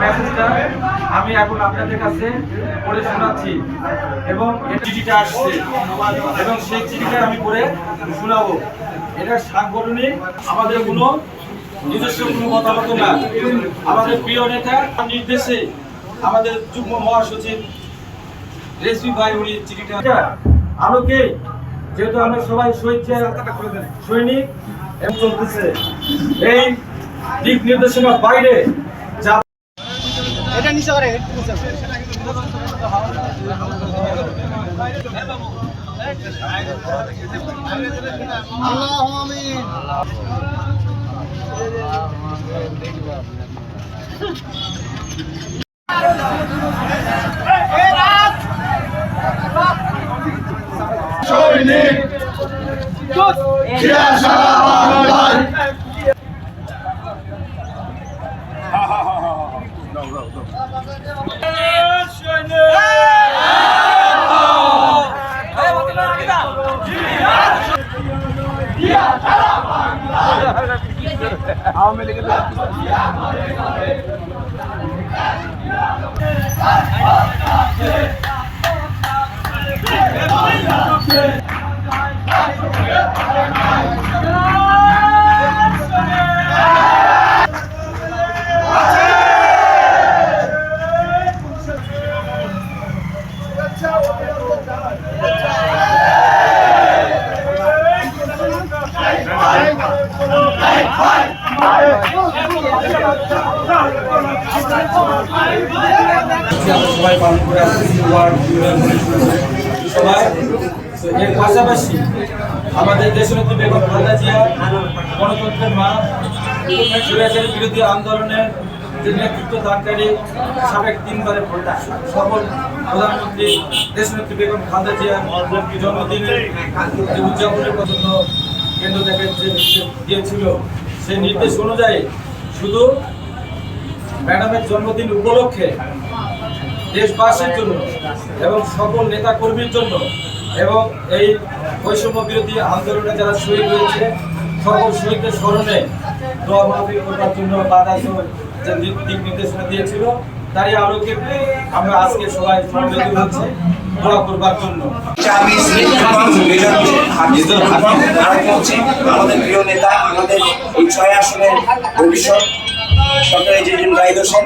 মেসেজটা আমি এখন আপনাদের কাছে পড়ে শোনাচ্ছি এবং চিঠিটা আসছে এবং সেই চিঠিটা আমি পড়ে শোনাবো। এটা সাংগঠনিক আমাদের কোনো নিজস্ব কোনো মতামত না, আমাদের প্রিয় নেতা নির্দেশে আমাদের যুগ্ম মহাসচিব রেসমি ভাই উনি চিঠিটা আলোকে, যেহেতু আমরা সবাই সৈনিক এবং চলতেছে এই দিক নির্দেশনার বাইরে যা এটা নিচে করে সৈনিক আওয়ামী লীগের সবাই পালন করে আসছি সবাই। এর পাশাপাশি আমাদের দেশনেত্রী বেগম খালেদা জিয়া গণতন্ত্রের মা, স্বৈরাচারী বিরোধী আন্দোলনের যে নেতৃত্ব দানকারী সাবেক 3 বারের সফল প্রধানমন্ত্রী দেশনেত্রী বেগম খালেদা জিয়ার জন্মদিনের যে উদযাপনের জন্য কেন্দ্র থেকে যে দিয়েছিল সেই নির্দেশ অনুযায়ী শুধু ম্যাডামের জন্মদিন উপলক্ষে দেশবাসীর জন্য এবং সকল নেতা কর্মীর জন্য এবং এই বৈষম্য বিরোধী আন্দোলনে যারা শহীদ হয়েছে সকল শহীদদের স্মরণে দোয়া মাহফিল করার জন্য বাতাস যে দিক নির্দেশনা দিয়েছিল তারই আলোকে আমরা আজকে সবাই সমবেত হচ্ছি দোয়া করবার জন্য। আমাদের প্রিয় নেতা, আমাদের এই 6 আসনের ভবিষ্যৎ ডক্টর এজিএম জাহিদ হোসেন